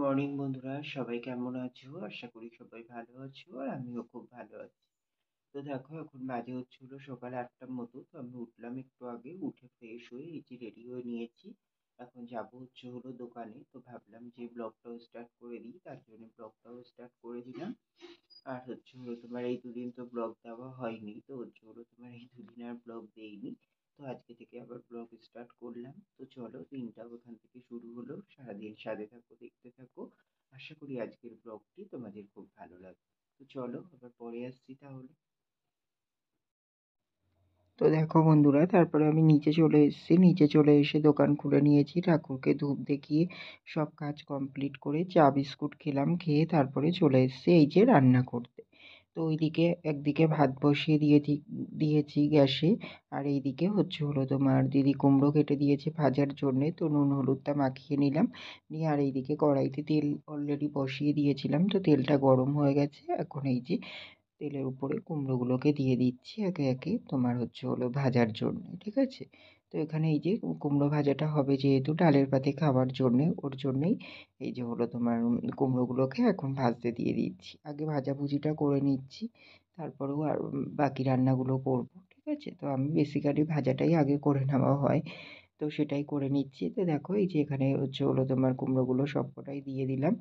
Morning বন্ধুরা, সবাই কেমন আছো? আশা করি সবাই ভালো আছো আর আমিও খুব ভালো আছি। তো দেখো, এখন বাজে হচ্ছে হলো সকাল 8টার মতো। তো আমি উঠলাম একটু আগে, উঠে ফ্রেশ হয়ে এই যে রেডি হয়ে নিয়েছি। এখন যাবো হচ্ছে হলো দোকানে। তো ভাবলাম যে ব্লগটাও স্টার্ট করে দিই, তার জন্য ব্লগটাও স্টার্ট করে দিলাম। আর হচ্ছে হলো তোমার এই দুদিন তো ব্লগ দেওয়া হয়নি, তো হচ্ছে হলো তোমার এই দুদিন আর ব্লগ দেইনি। তো আজকে থেকে আবার ব্লগ স্টার্ট করলাম। তো চলো, দিনটাও ওখান থেকে শুরু হলো। সারাদিন সাথে থাকো, দেখতে থাকো। আশা করি আজকের ব্লগটি তোমাদের খুব ভালো লাগবে। তো চলো, আবার পরে আসছি তাহলে। তো দেখো বন্ধুরা, তারপরে আমি নিচে চলে এসেছি। নিচে চলে এসে দোকান খুলে নিয়েছি, ঠাকুরকে ধূপ দেখিয়ে সব কাজ কমপ্লিট করে চা বিস্কুট খেলাম। খেয়ে তারপরে চলে এসেছি এই যে রান্না করতে। তো ওইদিকে একদিকে ভাত বসিয়ে দিয়েছি গ্যাসে। আর এইদিকে হচ্ছে হলো তোমার দিদি কুমড়ো কেটে দিয়েছে ভাজার জন্যে। তো নুন হলুদটা মাখিয়ে নিলাম, নিয়ে আর এইদিকে কড়াইতে তেল অলরেডি বসিয়ে দিয়েছিলাম। তো তেলটা গরম হয়ে গেছে, এখন এই যে তেলের উপরে কুমড়োগুলোকে দিয়ে দিচ্ছি একে একে, তোমার হচ্ছে হলো ভাজার জন্য, ঠিক আছে। তো এখানে এই যে কুমড়ো ভাজাটা হবে যেহেতু ডালের পাতে খাওয়ার জন্যে, ওর জন্যেই এই যে হলো তোমার কুমড়োগুলোকে এখন ভাজতে দিয়ে দিচ্ছি। আগে ভাজাভুজিটা করে নিচ্ছি, তারপরেও আর বাকি রান্নাগুলো করব, ঠিক আছে। তো আমি বেসিক্যালি ভাজাটাই আগে করে নেওয়া হয়, তো সেটাই করে নিচ্ছি। তো দেখো এই যে এখানে হচ্ছে হলো তোমার কুমড়োগুলো সবকটাই দিয়ে দিলাম।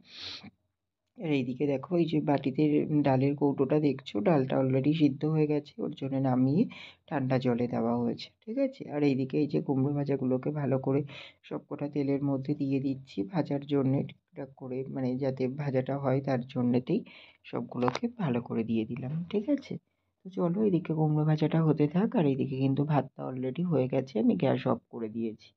আর এইদিকে দেখো, এই যে বাটিতে ডালের কৌটোটা দেখছো, ডালটা অলরেডি সিদ্ধ হয়ে গেছে, ওর জন্য নামিয়ে ঠান্ডা জলে দেওয়া হয়েছে, ঠিক আছে। আর এইদিকে এই যে কুমড়ো ভাজাগুলোকে ভালো করে সবকটা তেলের মধ্যে দিয়ে দিচ্ছি ভাজার জন্যে, ঠিকঠাক করে, মানে যাতে ভাজাটা হয় তার জন্যেতেই সবগুলোকে ভালো করে দিয়ে দিলাম, ঠিক আছে। তো চলো, এদিকে কুমড়ো ভাজাটা হতে থাক, আর এইদিকে কিন্তু ভাতটা অলরেডি হয়ে গেছে, আমি গ্যাস অফ করে দিয়েছি।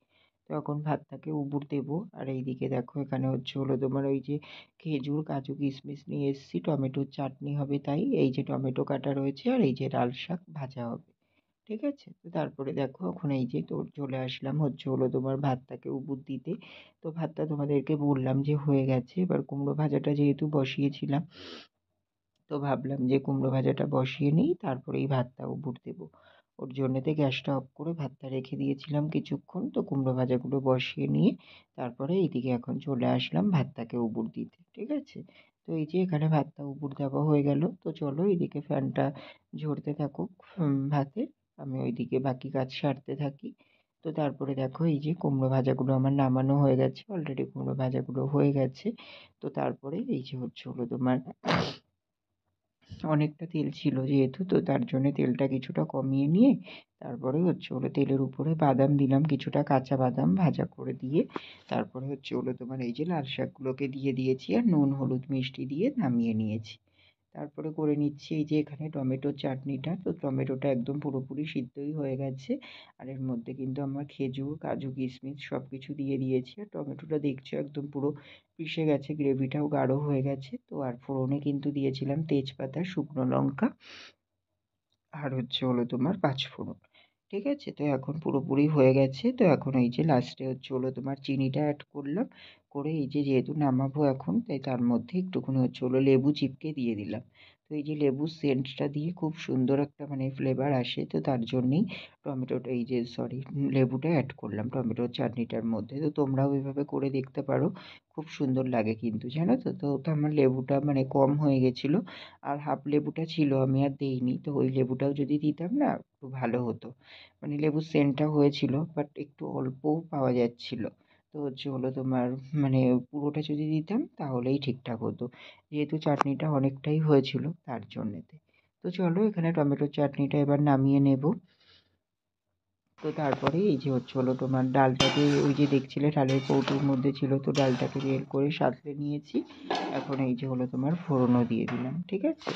তো এখন ভাতটাকে উবুর দেবো। আর এইদিকে দেখো, এখানে হচ্ছে হলো তোমার ওই যে খেজুর কাজু কিশমিশ নিয়ে এসেছি, টমেটোর চাটনি হবে তাই। এই যে টমেটো কাটা রয়েছে, আর এই যে লাল শাক ভাজা হবে, ঠিক আছে। তো তারপরে দেখো, এখন এই যে তো চলে আসলাম হচ্ছে হলো তোমার ভাতটাকে উবুর দিতে। তো ভাতটা তোমাদেরকে বললাম যে হয়ে গেছে। এবার কুমড়ো ভাজাটা যেহেতু বসিয়েছিলাম, তো ভাবলাম যে কুমড়ো ভাজাটা বসিয়ে নিই, তারপরে এই ভাতটা উবুর দেবো। ওর জন্যেতে গ্যাসটা অফ করে ভাতটা রেখে দিয়েছিলাম কিছুক্ষণ। তো কুমড়ো ভাজাগুলো বসিয়ে নিয়ে তারপরে এইদিকে এখন চলে আসলাম ভাতটাকে উবুর দিতে, ঠিক আছে। তো এই যে এখানে ভাতটা উবুর দেওয়া হয়ে গেল। তো চলো, এইদিকে ফ্যানটা ঝরতে থাকুক ভাতে, আমি ওইদিকে বাকি কাজ সারতে থাকি। তো তারপরে দেখো, এই যে কুমড়ো ভাজাগুলো আমার নামানো হয়ে গেছে, অলরেডি কুমড়ো ভাজাগুলো হয়ে গেছে। তো তারপরে এই যে হচ্ছে হলো তোমার অনেকটা তেল ছিল যেহেতু, তো তার জন্য তেলটা কিছুটা কমিয়ে নিয়ে তারপরে হচ্ছে হলো তেলের উপরে বাদাম দিলাম, কিছুটা কাঁচা বাদাম ভাজা করে দিয়ে। তারপরে হচ্ছে হলো তোমার এই যে লাল শাকগুলোকে দিয়ে দিয়েছি, আর নুন হলুদ মিষ্টি দিয়ে নামিয়ে নিয়েছি। তারপরে করে নিচ্ছি এই যে এখানে টমেটোর চাটনিটা। তো টমেটোটা একদম পুরোপুরি সিদ্ধই হয়ে গেছে, আর এর মধ্যে কিন্তু আমার খেজুর কাজু কিশমিশ সব কিছু দিয়ে দিয়েছি। আর টমেটোটা দেখছো একদম পুরো মিশে গেছে, গ্রেভিটাও গাঢ় হয়ে গেছে। তো আর ফোড়নে কিন্তু দিয়েছিলাম তেজপাতা, শুকনো লঙ্কা, আর হচ্ছে হলো তোমার পাঁচফোড়ন, ঠিক আছে। তো এখন পুরোপুরি হয়ে গেছে। তো এখন এই যে লাস্টে হচ্ছে হলো তোমার চিনিটা অ্যাড করলাম, করে এই যে যেহেতু নামাবো এখন, তাই তার মধ্যে একটুখানি হচ্ছে হলো লেবু চিপকে দিয়ে দিলাম। তো এই যে লেবুর সেন্টটা দিয়ে খুব সুন্দর একটা মানে ফ্লেভার আসে, তো তার জন্যেই টমেটোটা এই যে সরি লেবুটা অ্যাড করলাম টমেটোর চাটনিটার মধ্যে। তো তোমরাও এভাবে করে দেখতে পারো, খুব সুন্দর লাগে কিন্তু, জানো তো। তো ওটা আমার লেবুটা মানে কম হয়ে গেছিলো, আর হাফ লেবুটা ছিল আমি আর দেইনি। তো ওই লেবুটাও যদি দিতাম না একটু ভালো হতো, মানে লেবুর সেন্টটা হয়েছিল, বাট একটু অল্পও পাওয়া যাচ্ছিল। তো হচ্ছে হলো তোমার মানে পুরোটা যদি দিতাম তাহলেই ঠিকঠাক হতো, যেহেতু চাটনিটা অনেকটাই হয়েছিল তার জন্যেতে। তো চলো, এখানে টমেটোর চাটনিটা এবার নামিয়ে নেব। তো তারপরে এই যে হচ্ছে হলো তোমার ডালটাকে, ওই যে দেখছিলে ডালের কৌটোর মধ্যে ছিল, তো ডালটাকে বের করে সাঁতলে নিয়েছি। এখন এই যে হলো তোমার ফোড়নও দিয়ে দিলাম, ঠিক আছে।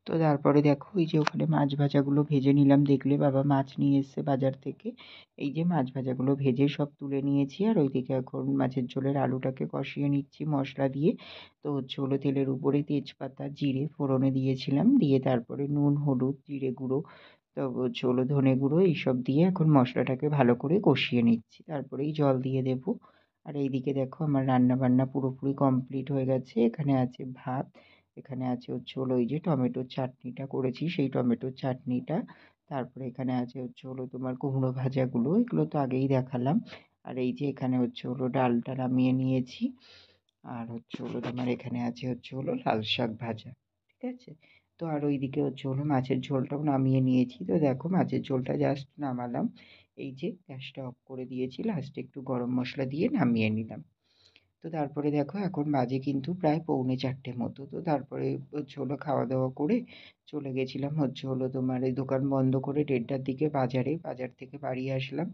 তো তারপরে দেখো, এই যে ওখানে মাছ ভাজাগুলো ভেজে নিলাম, দেখলে বাবা মাছ নিয়ে এসছে বাজার থেকে। এই যে মাছ ভাজাগুলো ভেজে সব তুলে নিয়েছি, আর ওইদিকে এখন মাছের ঝোলের আলুটাকে কষিয়ে নিচ্ছি মশলা দিয়ে। তো হচ্ছে হলো তেলের উপরে তেজপাতা জিরে ফোড়নে দিয়েছিলাম, দিয়ে তারপরে নুন হলুদ জিরে গুঁড়ো, তো হচ্ছে হলো ধনে গুঁড়ো এইসব দিয়ে এখন মশলাটাকে ভালো করে কষিয়ে নিচ্ছি, তারপরেই জল দিয়ে দেবো। আর এইদিকে দেখো, আমার রান্না বান্না পুরোপুরি কমপ্লিট হয়ে গেছে। এখানে আছে ভাত, এখানে আছে হচ্ছে হলো ওই যে টমেটোর চাটনিটা করেছি, সেই টমেটোর চাটনিটা। তারপরে এখানে আছে হচ্ছে হলো তোমার কুমড়ো ভাজাগুলো, এগুলো তো আগেই দেখালাম। আর এই যে এখানে হচ্ছে হলো ডালটা নামিয়ে নিয়েছি। আর হচ্ছে হলো তোমার এখানে আছে হচ্ছে হলো লাল শাক ভাজা, ঠিক আছে? তো আর ওইদিকে হচ্ছে হলো মাছের ঝোলটাও নামিয়ে নিয়েছি। তো দেখো মাছের ঝোলটা জাস্ট নামালাম, এই যে গ্যাসটা অফ করে দিয়েছি, লাস্টে একটু গরম মশলা দিয়ে নামিয়ে নিলাম। তো তারপরে দেখো এখন বাজে কিন্তু প্রায় পৌনে 4টে মতো। তো তারপরে হচ্ছে হলো খাওয়া দাওয়া করে চলে গেছিলাম হচ্ছে হলো তোমার এই দোকান বন্ধ করে 1:30টার দিকে বাজারে। বাজার থেকে বাড়ি আসলাম,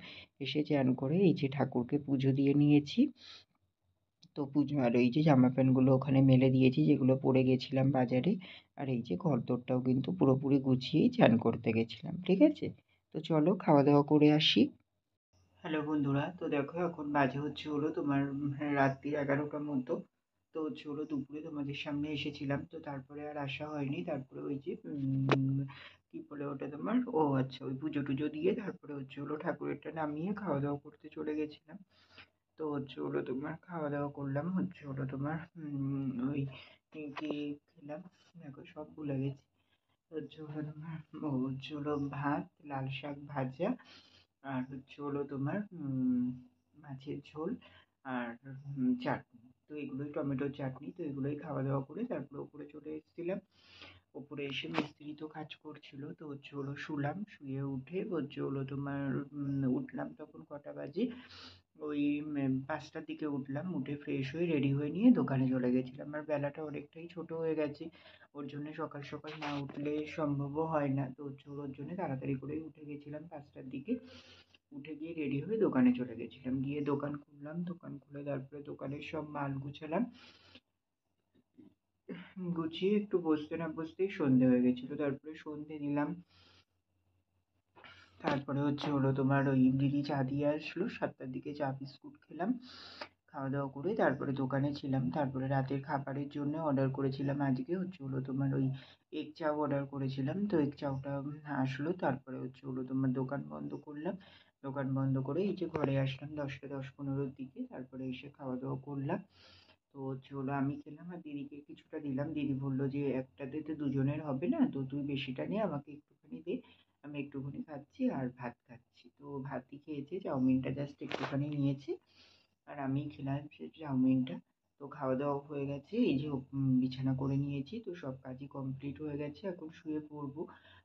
এসে চান করে এই যে ঠাকুরকে পুজো দিয়ে নিয়েছি। তো পুজো আর এই যে জামা প্যান্টগুলো ওখানে মেলে দিয়েছি যেগুলো পরে গেছিলাম বাজারে। আর এই যে ঘরদোরটাও কিন্তু পুরোপুরি গুছিয়েই চান করতে গেছিলাম, ঠিক আছে? তো চলো খাওয়া দাওয়া করে আসি। হ্যালো বন্ধুরা, তো দেখো এখন বাজে হচ্ছে হলো তোমার রাত্রি 11টার মতো। তো হচ্ছে হলো দুপুরে তোমাদের সামনে এসেছিলাম, তো তারপরে আর আসা হয়নি। তারপরে ওই যে কি বলে ওটা তোমার, ও আচ্ছা, ওই পুজো টুজো দিয়ে তারপরে হচ্ছে হলো ঠাকুরেরটা নামিয়ে খাওয়া দাওয়া করতে চলে গেছিলাম। তো হচ্ছে হলো তোমার খাওয়া দাওয়া করলাম হচ্ছে হলো তোমার ওই কি কি খেলাম, দেখো সব ভুলে গেছি। হচ্ছে হলো তোমার হচ্ছে হলো ভাত, লাল শাক ভাজা, আর হচ্ছে হলো তোমার মাছের ঝোল, আর চাটনি। তো এগুলোই টমেটোর চাটনি। তো এগুলোই খাওয়া দাওয়া করে তারপরে উপরে চলে এসেছিলাম। উপরে এসে মিস্ত্রি তো কাজ করছিল, তো হচ্ছে হলো শুলাম, শুয়ে উঠে হচ্ছে হলো তোমার উঠলাম তখন কটা বাজে, ওই 5টার দিকে উঠলাম। উঠে ফ্রেশ হয়ে রেডি হয়ে নিয়ে দোকানে চলে গেছিলাম। আর বেলাটা অনেকটাই ছোট হয়ে গেছে, ওর জন্য সকাল সকাল না উঠলে সম্ভবও হয় না। তো হচ্ছে ওর জন্য তাড়াতাড়ি করেই উঠে গেছিলাম 5টার দিকে। উঠে গিয়ে রেডি হয়ে দোকানে চলে গেছিলাম, গিয়ে দোকান খুললাম। দোকান খুলে তারপরে দোকানের সব মাল গুছালাম। গুছিয়ে একটু বসতে না বসতেই সন্ধে হয়ে গেছিল, তারপরে সন্ধে দিলাম। তারপরে হচ্ছে হলো তোমার ওই দিদি চা দিয়ে আসলো, 7টার দিকে চা বিস্কুট খেলাম। খাওয়া দাওয়া করে তারপরে দোকানে ছিলাম। তারপরে রাতের খাবারের জন্য অর্ডার করেছিলাম আজকে হচ্ছে হলো তোমার ওই এগ চাও অর্ডার করেছিলাম। তো এগ চাওটা আসলো। তারপরে হচ্ছে হলো তোমার দোকান বন্ধ করলাম। দোকান বন্ধ করে এই যে ঘরে আসলাম 10টা 10-15-র দিকে। তারপরে এসে খাওয়া দাওয়া করলাম। তো হচ্ছে হলো আমি খেলাম আর দিদিকে কিছুটা দিলাম। দিদি বলল যে একটাতে তো দুজনের হবে না, তো তুই বেশিটা নিয়ে আমাকে একটুখানি দে, আমি একটুখানি খাচ্ছি আর ভাত খাচ্ছি। তো ভাতই খেয়েছে, চাউমিনটা জাস্ট একটুখানি নিয়েছে। আর আমি খেলাম সে চাউমিনটা। তো খাওয়া দাওয়া হয়ে গেছে, এই যে বিছানা করে নিয়েছি, তো সব কাজই কমপ্লিট হয়ে গেছে, এখন শুয়ে পড়বো।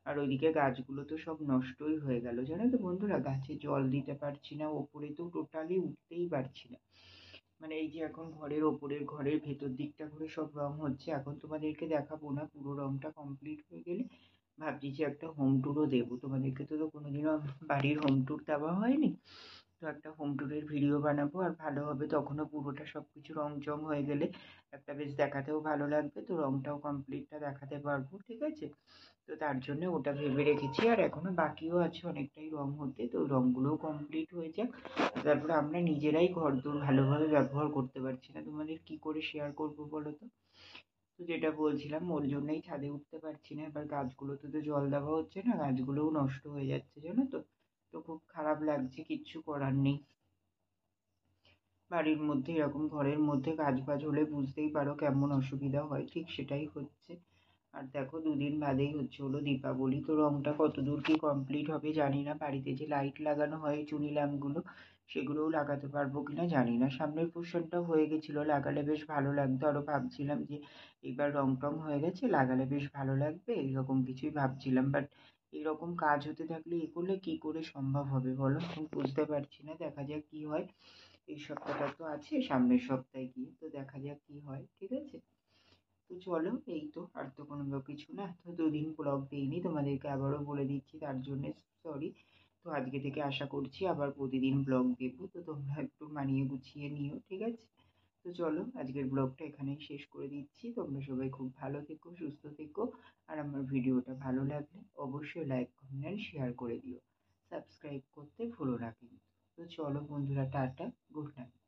আর ওইদিকে গাছগুলো তো সব নষ্টই হয়ে গেল, জানো তো বন্ধুরা, গাছে জল দিতে পারছি না, ওপরে তো টোটালি উঠতেই পারছি না। মানে এই যে এখন ঘরের ওপরের ঘরের ভেতর দিকটা করে সব রং হচ্ছে, এখন তোমাদেরকে দেখাবো না, পুরো রংটা কমপ্লিট হয়ে গেলে ভাবছি যে একটা হোম ট্যুরও দেবো তোমাদেরকে। তো কোনোদিনও বাড়ির হোম ট্যুর দেওয়া হয়নি, তো একটা হোম ট্যুরের ভিডিও বানাবো। আর ভালো হবে তখনও পুরোটা সব কিছু রং চং হয়ে গেলে একটা বেশ দেখাতেও ভালো লাগবে, তো রংটাও কমপ্লিটটা দেখাতে পারবো, ঠিক আছে? তো তার জন্য ওটা ভেবে রেখেছি। আর এখনো বাকিও আছে অনেকটাই রং হতে, তো রংগুলোও কমপ্লিট হয়ে যাক। তারপরে আমরা নিজেরাই ঘরদোর ভালোভাবে ব্যবহার করতে পারছি না, তোমাদের কি করে শেয়ার করবো বলো তো? তো যেটা বলছিলাম, ওর জন্যই ছাদে উঠতে পারছি না। এবার গাছগুলোতে তো জল দেওয়া হচ্ছে না, গাছগুলোও নষ্ট হয়ে যাচ্ছে, জানো তো। তো খুব খারাপ লাগছে, কিচ্ছু করার নেই। বাড়ির মধ্যে এরকম ঘরের মধ্যে কাজ বাজ হলে বুঝতেই পারো কেমন অসুবিধা হয়, ঠিক সেটাই হচ্ছে। আর দেখো 2 দিন বাদেই হচ্ছে হলো দীপাবলি, তো রংটা কতদূর কি কমপ্লিট হবে জানি না। বাড়িতে যে লাইট লাগানো হয় চুনি ল্যাম্পগুলো, সেগুলোও লাগাতে পারবো কিনা জানি না। সামনের পোর্শনটা হয়ে গেছিলো, লাগালে বেশ ভালো লাগতো। আরও ভাবছিলাম যে এবার রং টং হয়ে গেছে, লাগালে বেশ ভালো লাগবে, এরকম কিছুই ভাবছিলাম। বাট এরকম কাজ হতে থাকলে এ করলে কি করে সম্ভব হবে বলো, আমি বুঝতে পারছি না। দেখা যাক কি হয়। এই সপ্তাহটা তো আছে, সামনের সপ্তাহে গিয়ে তো দেখা যাক কি হয়, ঠিক আছে? তো চলো, এই তো, আর তো কোনো কিছু না। তো 2 দিন ব্লগ দিইনি, তোমাদেরকে আবারও বলে দিচ্ছি, তার জন্য সরি। তো আজকে থেকে আশা করছি আবার প্রতিদিন ব্লগ দেবো, তো তোমরা একটু মানিয়ে গুছিয়ে নিও, ঠিক আছে? তো চলো আজকের ব্লগটা এখানেই শেষ করে দিচ্ছি। তোমরা সবাই খুব ভালো থেকো, সুস্থ থেকো। আর আমার ভিডিওটা ভালো লাগলে অবশ্যই লাইক কমেন্ট শেয়ার করে দিও। সাবস্ক্রাইব করতে ভুলো না কিন্তু। তো চলো বন্ধুরা, টাটা, গুড নাইট।